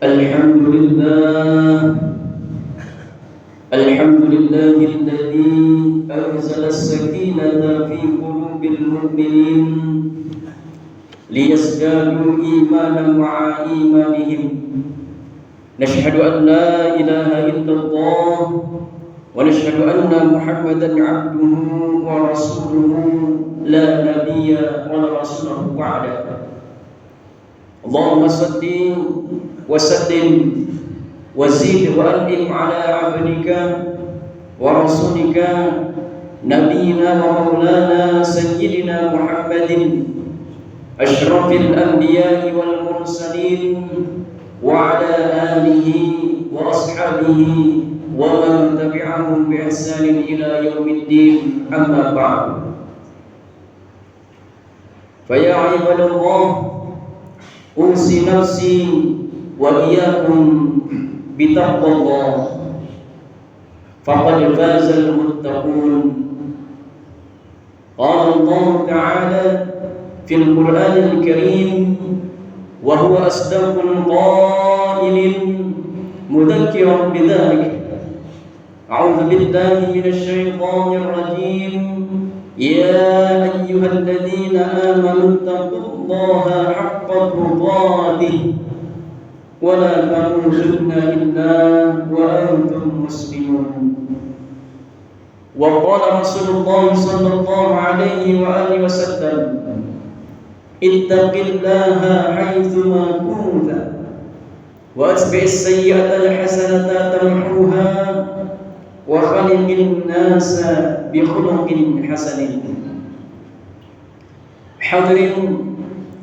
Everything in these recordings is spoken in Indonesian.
الحمد لله الحمد لله الذي أنزل السكينة في قلوب المؤمنين ليزدادوا إيمانا مع إيمانهم. نشهد أن لا إله إلا الله ونشهد أن محمدا عبده ورسوله لا نبي ولا رسول بعده. اللهم صل وسلم وزد وأنعم على عبدك ورسولك نبينا ومولانا سيدنا محمد أشرف الأنبياء والمرسلين وعلى آله وأصحابه ومن تبعهم بإحسان إلى يوم الدين. أما بعد، فيا عباد الله، أوصي نفسي وإياكم بتقوى الله، فقد فاز المتقون. قال الله تعالى في القرآن الكريم وهو أصدق القائل مذكرا بذلك: أعوذ بالله من الشيطان الرجيم. يا أيها الذين آمنوا اتقوا الله حق تقاته ولا تموتن إلا وأنتم مسلمون. وقال رسول الله صلى الله عليه وآله وسلم: اتق الله حيثما كنت وأتبع السيئة الحسنة تمحوها وخلق الناس بخلق حسن. Hadirin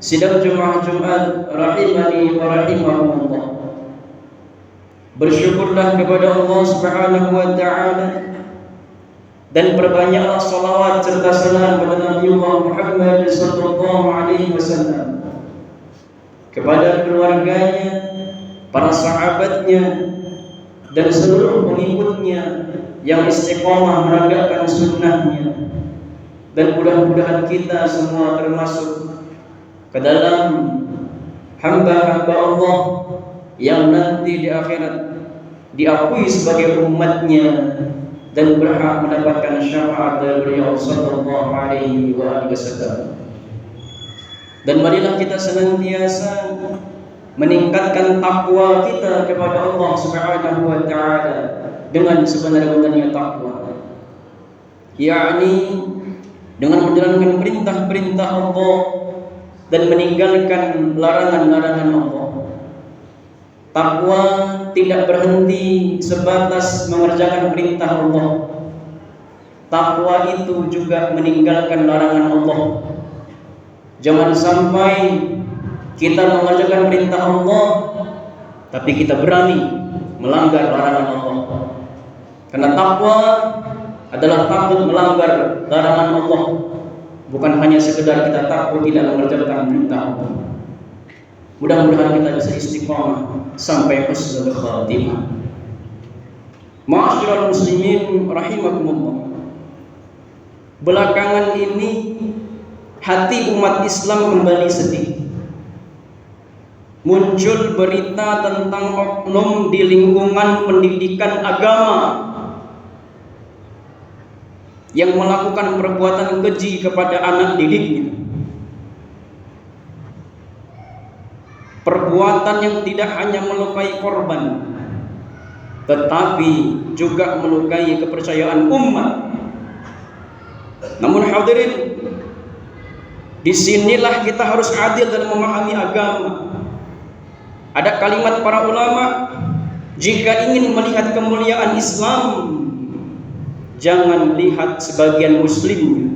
sidang jemaah Jumat rahimani wa rahimakumullah. Bersyukurlah kepada Allah Subhanahu wa taala dan perbanyaklah salawat serta salam kepada Nabi Muhammad sallallahu alaihi wasallam, kepada keluarganya, para sahabatnya dan seluruh pengikutnya yang istiqomah menegakkan sunnahnya. Dan mudah-mudahan kita semua termasuk ke dalam hamba-hamba Allah yang nanti di akhirat diakui sebagai umatnya dan berhak mendapatkan syafaat dari beliau sallallahu alaihi wasallam. Dan marilah kita senantiasa meningkatkan takwa kita kepada Allah Subhanahu wa taala dengan sebenar-benarnya takwa, yakni dengan menjalankan perintah-perintah Allah dan meninggalkan larangan-larangan Allah. Takwa tidak berhenti sebatas mengerjakan perintah Allah. Takwa itu juga meninggalkan larangan Allah. Jangan sampai kita mengerjakan perintah Allah tapi kita berani melanggar larangan Allah. Karena takwa adalah takut melanggar larangan Allah, bukan hanya sekedar kita takut tidak mengerjakan perintah Allah. Mudah-mudahan kita bisa istiqamah sampai husnul khatimah. Ma'asyiral muslimin rahimakumullah. Belakangan ini hati umat Islam kembali sedih. Muncul berita tentang oknum di lingkungan pendidikan agama yang melakukan perbuatan keji kepada anak didiknya. Perbuatan yang tidak hanya melukai korban, tetapi juga melukai kepercayaan umat. Namun hadirin, disinilah kita harus adil dalam memahami agama. Ada kalimat para ulama, jika ingin melihat kemuliaan Islam, jangan lihat sebagian muslimnya,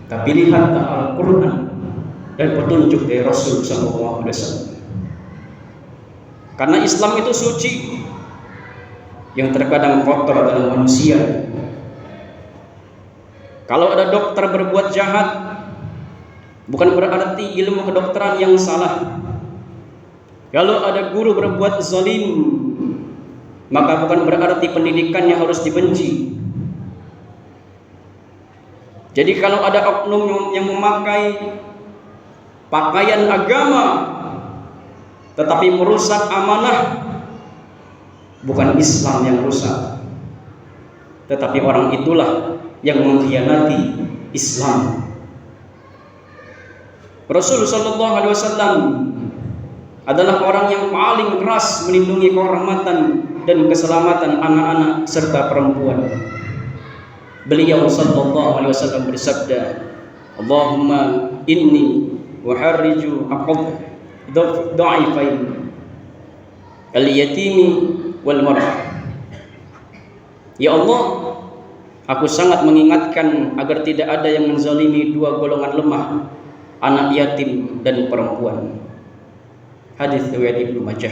tapi lihatlah Al-Quran dan petunjuk dari Rasul sallallahu alaihi wasallam. Karena Islam itu suci, yang terkadang kotor adalah manusia. Kalau ada dokter berbuat jahat, bukan berarti ilmu kedokteran yang salah. Kalau ada guru berbuat zalim, maka bukan berarti pendidikannya harus dibenci. Jadi kalau ada oknum yang memakai pakaian agama tetapi merusak amanah, bukan Islam yang rusak, tetapi orang itulah yang mengkhianati Islam. Rasul sallallahu alaihi wasallam adalah orang yang paling keras melindungi kehormatan dan keselamatan anak-anak serta perempuan. Beliau sallallahu alaihi wasallam bersabda, Allahumma inni uharriju aqab dha'ifain al-yatimi wal mar'ah. Ya Allah, aku sangat mengingatkan agar tidak ada yang menzalimi dua golongan lemah, anak yatim dan perempuan. Hadis riwayat Ibnu Majah.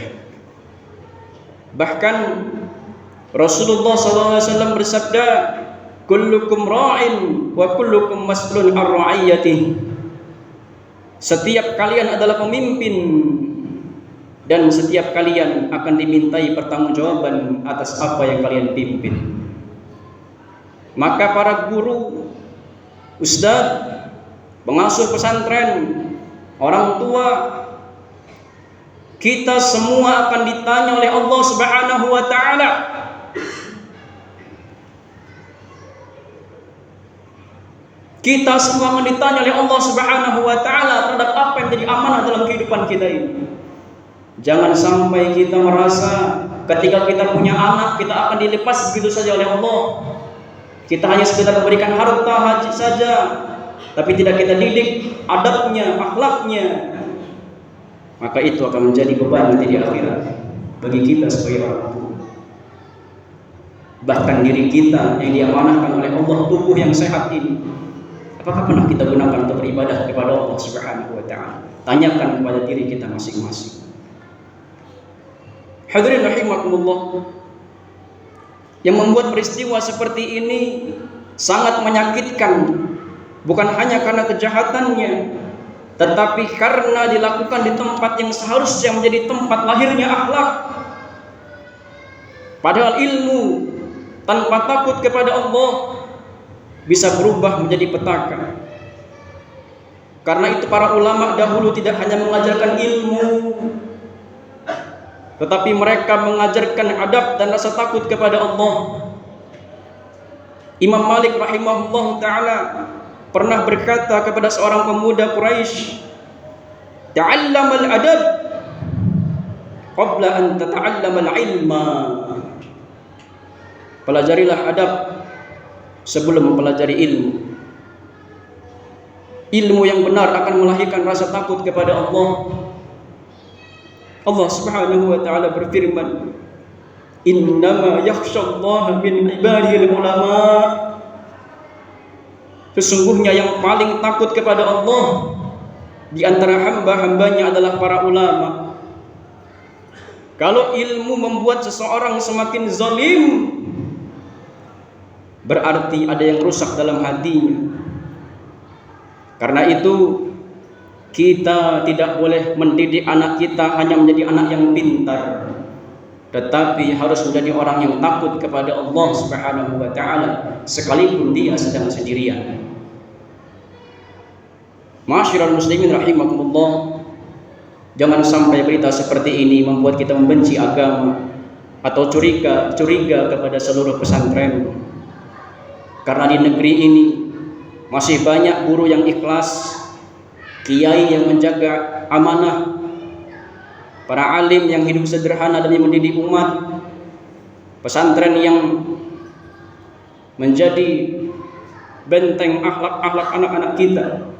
Bahkan Rasulullah SAW bersabda, kullukum ra'in wa kullukum mas'ulun ar ra'iyatihi. Setiap kalian adalah pemimpin dan setiap kalian akan dimintai pertanggungjawaban atas apa yang kalian pimpin. Maka para guru, ustadz, pengasuh pesantren, orang tua, kita semua akan ditanya oleh Allah Subhanahu wa taala. Kita semua akan ditanya oleh Allah Subhanahu wa taala terhadap apa yang menjadi amanah dalam kehidupan kita ini. Jangan sampai kita merasa ketika kita punya anak kita akan dilepas begitu saja oleh Allah. Kita hanya sekedar memberikan harta haji saja, tapi tidak kita didik adabnya, akhlaknya. Maka itu akan menjadi beban nanti di akhirat bagi kita sebagai orang tua. Bahkan diri kita yang diamanahkan oleh Allah, tubuh yang sehat ini, apakah pernah kita gunakan untuk beribadah kepada Allah Subhanahu wa taala? Tanyakan kepada diri kita masing-masing. Hadirin rahimakumullah, yang membuat peristiwa seperti ini sangat menyakitkan, bukan hanya karena kejahatannya, tetapi karena dilakukan di tempat yang seharusnya menjadi tempat lahirnya akhlak. Padahal ilmu tanpa takut kepada Allah bisa berubah menjadi petaka. Karena itu para ulama dahulu tidak hanya mengajarkan ilmu, tetapi mereka mengajarkan adab dan rasa takut kepada Allah. Imam Malik rahimahullah ta'ala pernah berkata kepada seorang pemuda Quraisy, "Ta'allam al-adab qabla an tata'allam al-ilma." Pelajarilah adab sebelum mempelajari ilmu. Ilmu yang benar akan melahirkan rasa takut kepada Allah. Allah Subhanahu wa taala berfirman, "Innama yakhsyallaha min ibadihi al-ulama." Sesungguhnya yang paling takut kepada Allah di antara hamba-hambanya adalah para ulama. Kalau ilmu membuat seseorang semakin zalim, berarti ada yang rusak dalam hatinya. Karena itu kita tidak boleh mendidik anak kita hanya menjadi anak yang pintar, tetapi harus menjadi orang yang takut kepada Allah Subhanahu wa taala sekalipun dia sedang sendirian. Ma'asyiral muslimin rahimakumullah, jangan sampai berita seperti ini membuat kita membenci agama atau curiga kepada seluruh pesantren. Karena di negeri ini masih banyak guru yang ikhlas, kiai yang menjaga amanah, para alim yang hidup sederhana demi mendidik umat, pesantren yang menjadi benteng akhlak-akhlak anak-anak kita.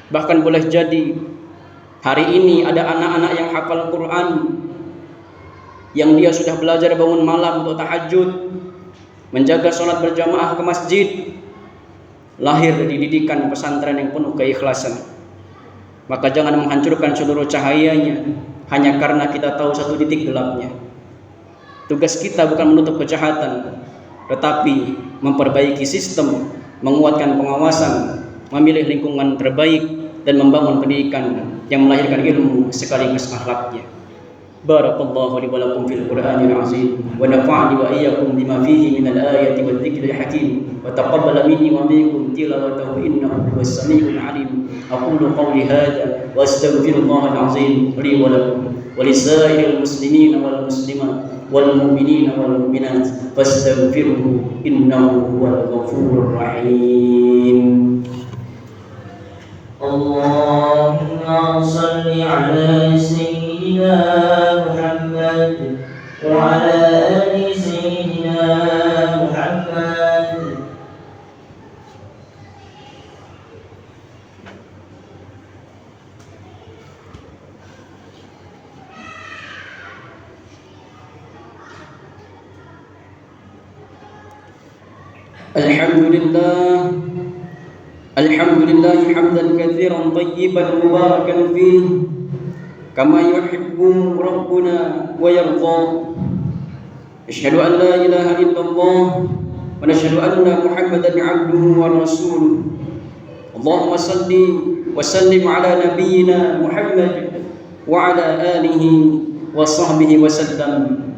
Bahkan boleh jadi hari ini ada anak-anak yang hafal Quran, yang dia sudah belajar bangun malam untuk tahajud, menjaga sholat berjamaah ke masjid, lahir di didikan pesantren yang penuh keikhlasan. Maka jangan menghancurkan seluruh cahayanya hanya karena kita tahu satu titik gelapnya. Tugas kita bukan menutup kejahatan, tetapi memperbaiki sistem, menguatkan pengawasan, memilih lingkungan terbaik, dan membangun pendidikan yang melahirkan ilmu sekaligus akhlaknya. Barakallahu li wa lakum fil Qur'anil azim wa nafa'ani wa iyyakum bima fihi min al-ayati wal dhikril hakim wa taqabbala minni wa minkum tilawatahu innahu huwas samiul alim. Aqulu qawli hadha wa astaghfirullahal azim li wa lakum wa lisa'iril muslimin wal muslimat wal mu'minin wal mu'minat fastaghfiruhu innahu huwal ghafurur rahim. Allahumma salli ala sayyidina Muhammad wa ala ali sayyidina Muhammad. Alhamdulillah hamdan katsiran tayyiban mubarakan fihi kama yuhibbu rabbuna wa yarda. Asyhadu an la ilaha illallah wa nashhadu anna Muhammadan 'abduhu wa rasuluh. Allahumma salli wa sallim ala nabiyyina Muhammad wa ala alihi wa sahbihi wa sallam.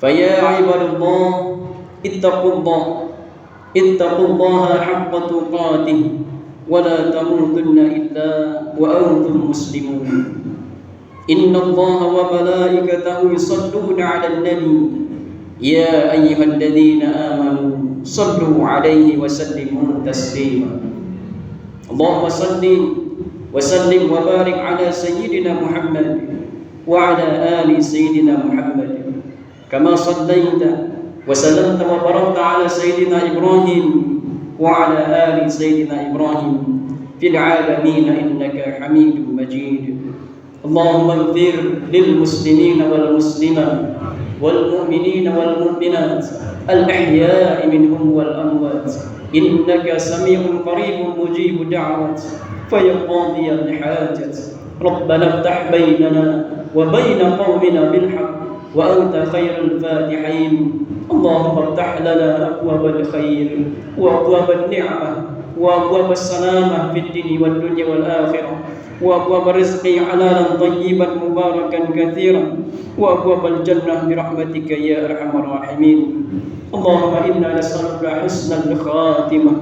Fa ya ibadallah ittaqullaha haqqa tuqatih wa la tamutunna illa wa antum muslimun. Innallaha wa malaikatahu yusalluna 'alan nabi ya ayyuhalladzina amanu sallu 'alaihi wa sallimu taslima. Allahumma salli wa sallim wa barik 'ala sayyidina Muhammad wa 'ala ali sayyidina Muhammad kama sallaita وسلمت وباركت على سيدنا إبراهيم وعلى آل سيدنا إبراهيم في العالمين إنك حميد مجيد. اللهم اغفر للمسلمين والمسلمات والمؤمنين والمؤمنات الأحياء منهم والأموات إنك سميع قريب مجيب دعوات فيا قاضي الحاجة ربنا افتح بيننا وبين قومنا بالحق وأنت خير الفاتحين. اللهم افتح لنا أبواب الخير وأبواب النعمة وأبواب السلامة في الدين والدنيا والآخرة وأبواب الرزق حلالا طيبا مباركا كثيرا وأبواب الجنة برحمتك يا أرحم الراحمين. اللهم إنا نسألك حسن الخاتمة.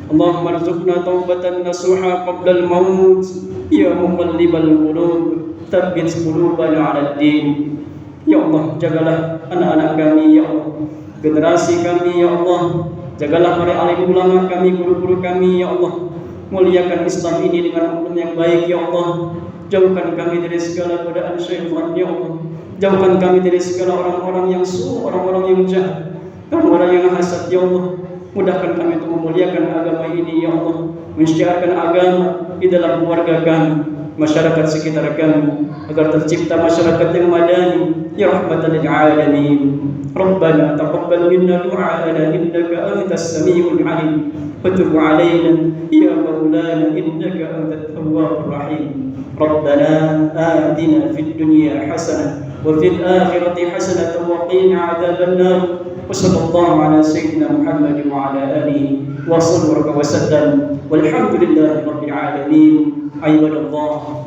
اللهم ارزقنا توبة نصوحا قبل الموت يا مقلب القلوب ثبت قلوبنا على الدين. Ya Allah, jagalah anak-anak kami, ya Allah, generasi kami, ya Allah, jagalah para alim ulama kami, guru-guru kami, ya Allah, muliakan Islam ini dengan hukum yang baik, ya Allah, jauhkan kami dari segala godaan syaitan, ya Allah, jauhkan kami dari segala orang-orang yang su'u, orang-orang yang jahat, orang-orang yang hasad, ya Allah, mudahkan kami untuk memuliakan agama ini, ya Allah, mensyiarkan agama di dalam keluarga kami, masyarakat sekitar kami, agar tercipta masyarakat yang madani ya rahmatan lil alamin. Rabbana taqabbal minna du'aana innaka antas samiul alim wa tub 'alaina ya maulana innaka antat tawwabur rahim. Rabbana atina fid dunya hasanah wa fil akhirati hasanah wa qina 'adzaban nar. Wa sallallahu ala sayyidina Muhammad wa ala alihi wa sahbihi wa sallam. Walhamdulillahi rabbil alamin. Ibadallah,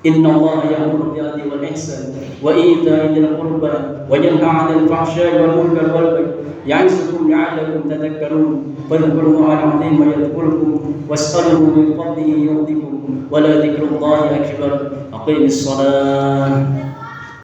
inna Allah ya'muru bil 'adli wal ihsan wa ita'i dzil qurba wa yanha 'anil fahsya'i wal munkari wal baghi ya'izukum la'allakum tadhakkarun. Fadhkurullaha al-'azim yadhkurkum was'aluhu min fadlihi yu'tikum wa la dzikrullahi akbar. Aqimis shalah.